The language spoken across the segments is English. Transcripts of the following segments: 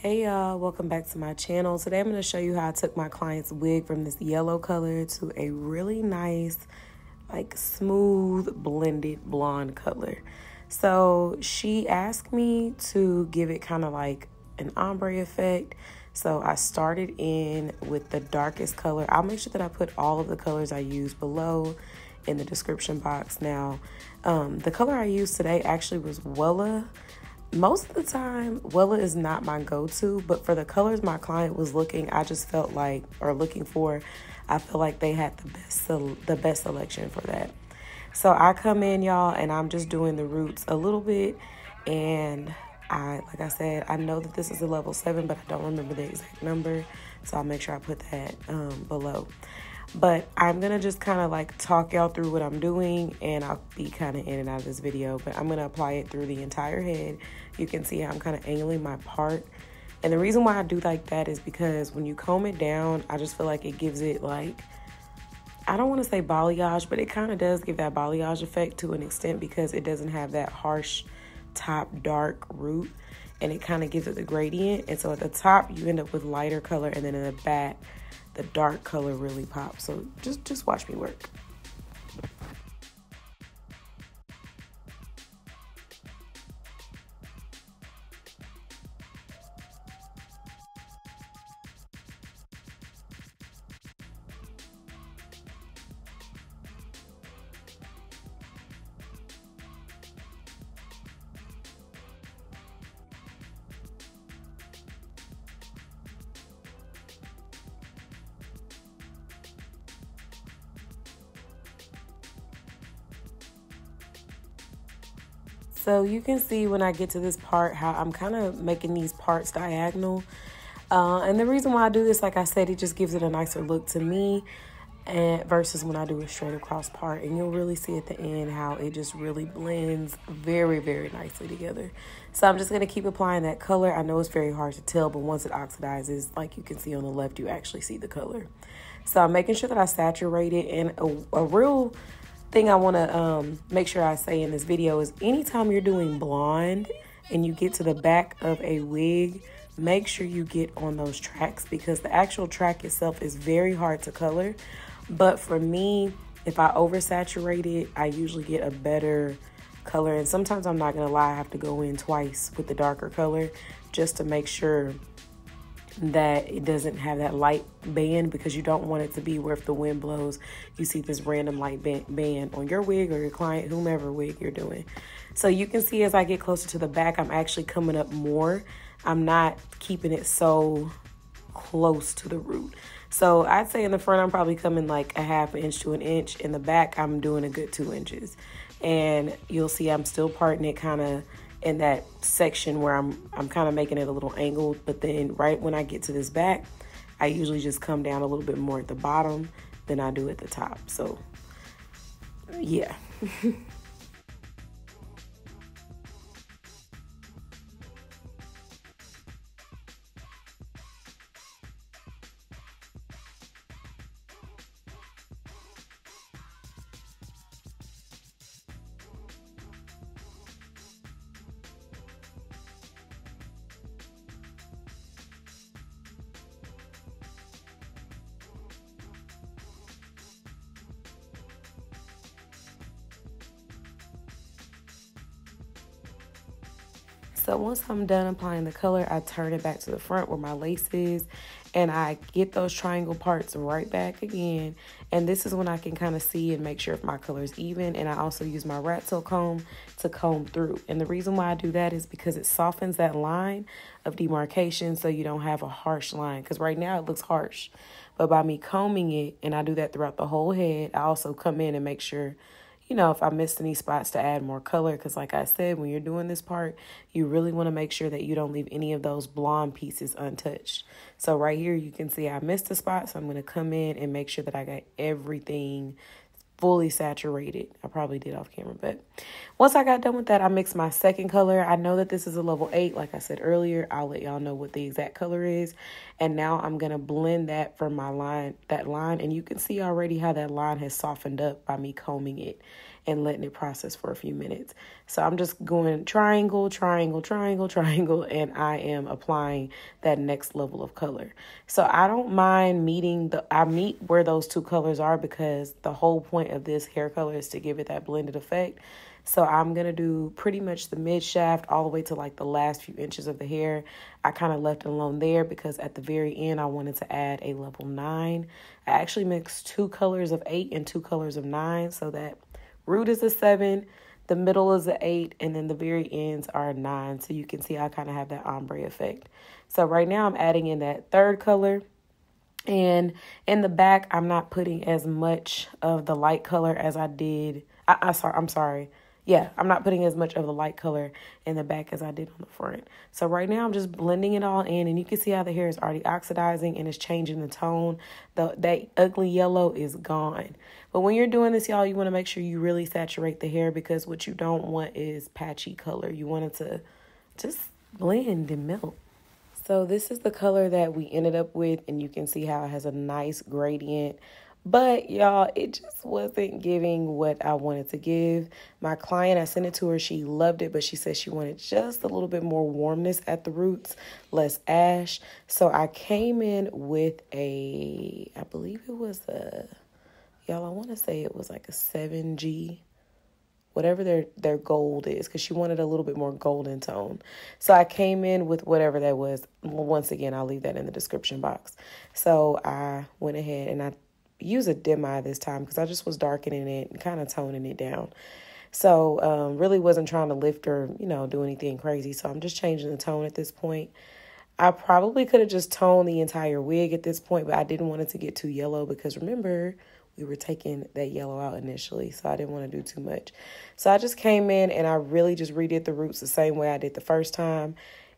Hey y'all, welcome back to my channel. Today I'm going to show you how I took my client's wig from this yellow color to a really nice, like smooth blended blonde color. So she asked me to give it kind of like an ombre effect. So I started in with the darkest color. I'll make sure that I put all of the colors I use below in the description box. Now, the color I used today actually was Wella. Most of the time, Wella is not my go-to, but for the colors my client was looking, I just felt like, or looking for, I feel like they had the best selection for that. So I come in, y'all, and I'm just doing the roots a little bit, and like I said, I know that this is a level 7, but I don't remember the exact number, so I'll make sure I put that below. But I'm going to just kind of like talk y'all through what I'm doing, and I'll be kind of in and out of this video, but I'm going to apply it through the entire head. You can see how I'm kind of angling my part. And the reason why I do like that is because when you comb it down, I just feel like it gives it like, I don't want to say balayage, but it kind of does give that balayage effect to an extent because it doesn't have that harsh top dark root, and it kind of gives it the gradient. And so at the top, you end up with lighter color, and then in the back, the dark color really pops. So just watch me work. So you can see when I get to this part how I'm kind of making these parts diagonal. And the reason why I do this, like I said, it just gives it a nicer look to me and versus when I do a straight across part. And you'll really see at the end how it just really blends very, very nicely together. So I'm just going to keep applying that color. I know it's very hard to tell, but once it oxidizes, like you can see on the left, you actually see the color. So I'm making sure that I saturate it. And a real thing I want to make sure I say in this video is anytime you're doing blonde and you get to the back of a wig, make sure you get on those tracks because the actual track itself is very hard to color. But for me, if I oversaturate it, I usually get a better color. And sometimes, I'm not going to lie, I have to go in twice with the darker color just to make sure that it doesn't have that light band, because you don't want it to be where if the wind blows, you see this random light band on your wig or your client, whomever wig you're doing. So you can see as I get closer to the back, I'm actually coming up more. I'm not keeping it so close to the root. So I'd say in the front, I'm probably coming like a ½ inch to an inch. In the back, I'm doing a good 2 inches. And you'll see I'm still parting it kind of in that section where I'm kind of making it a little angled, but then right when I get to this back, I usually just come down a little bit more at the bottom than I do at the top. So yeah. So once I'm done applying the color, I turn it back to the front where my lace is, and I get those triangle parts right back again. And this is when I can kind of see and make sure if my color is even. And I also use my rat tail comb to comb through. And the reason why I do that is because it softens that line of demarcation so you don't have a harsh line. Because right now it looks harsh. But by me combing it, and I do that throughout the whole head, I also come in and make sure, you know, if I missed any spots to add more color, because like I said, when you're doing this part, you really want to make sure that you don't leave any of those blonde pieces untouched. So right here, you can see I missed a spot, so I'm going to come in and make sure that I got everything fully saturated. I probably did off camera, but once I got done with that, I mixed my second color. I know that this is a level 8. Like I said earlier, I'll let y'all know what the exact color is. And now I'm going to blend that from my line, and you can see already how that line has softened up by me combing it. and letting it process for a few minutes. So I'm just going triangle, triangle, triangle, triangle, and I am applying that next level of color. So I don't mind I meet where those two colors are, because the whole point of this hair color is to give it that blended effect. So I'm going to do pretty much the mid shaft all the way to like the last few inches of the hair. I kind of left it alone there because at the very end, I wanted to add a level 9. I actually mixed 2 colors of 8 and 2 colors of 9, so that root is a 7, the middle is a 8, and then the very ends are 9. So you can see I kind of have that ombre effect. So right now I'm adding in that third color. And in the back, I'm not putting as much of the light color as I did. I'm sorry. Yeah, I'm not putting as much of the light color in the back as I did on the front. So right now I'm just blending it all in, and you can see how the hair is already oxidizing and it's changing the tone. That ugly yellow is gone. But when you're doing this, y'all, you want to make sure you really saturate the hair, because what you don't want is patchy color. You want it to just blend and melt. So this is the color that we ended up with, and you can see how it has a nice gradient. But y'all, it just wasn't giving what I wanted to give. My client, I sent it to her. She loved it, but she said she wanted just a little bit more warmness at the roots, less ash. So I came in with I believe it was y'all, I want to say it was like a 7G, whatever their gold is, because she wanted a little bit more golden tone. So I came in with whatever that was. Once again, I'll leave that in the description box. So I went ahead and I use a dim eye this time, because I just was darkening it and kind of toning it down. So really wasn't trying to lift or, do anything crazy. So I'm just changing the tone at this point. I probably could have just toned the entire wig at this point, but I didn't want it to get too yellow, because remember, we were taking that yellow out initially, so I didn't want to do too much. So I just came in and I really just redid the roots the same way I did the first time,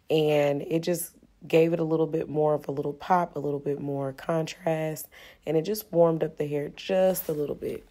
and it just gave it a little bit more of a little pop, a little bit more contrast, and it just warmed up the hair just a little bit.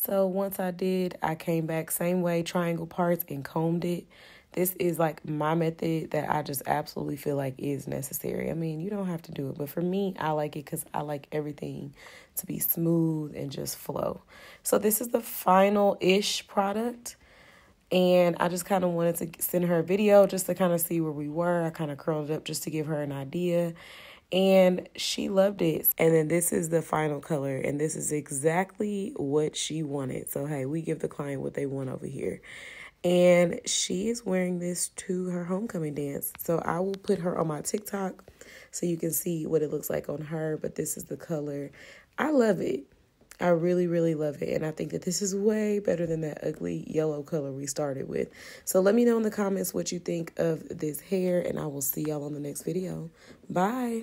So once I did, I came back same way, triangle parts, and combed it. This is like my method that I just absolutely feel like is necessary. I mean, you don't have to do it, but for me, I like it because I like everything to be smooth and just flow. So this is the final-ish product. And I just kind of wanted to send her a video just to kind of see where we were. I kind of curled it up just to give her an idea. And she loved it. And then this is the final color. And this is exactly what she wanted. So, hey, we give the client what they want over here. And she is wearing this to her homecoming dance. So I will put her on my TikTok so you can see what it looks like on her. But this is the color. I love it. I really, really love it. And I think that this is way better than that ugly yellow color we started with. So let me know in the comments what you think of this hair. And I will see y'all on the next video. Bye.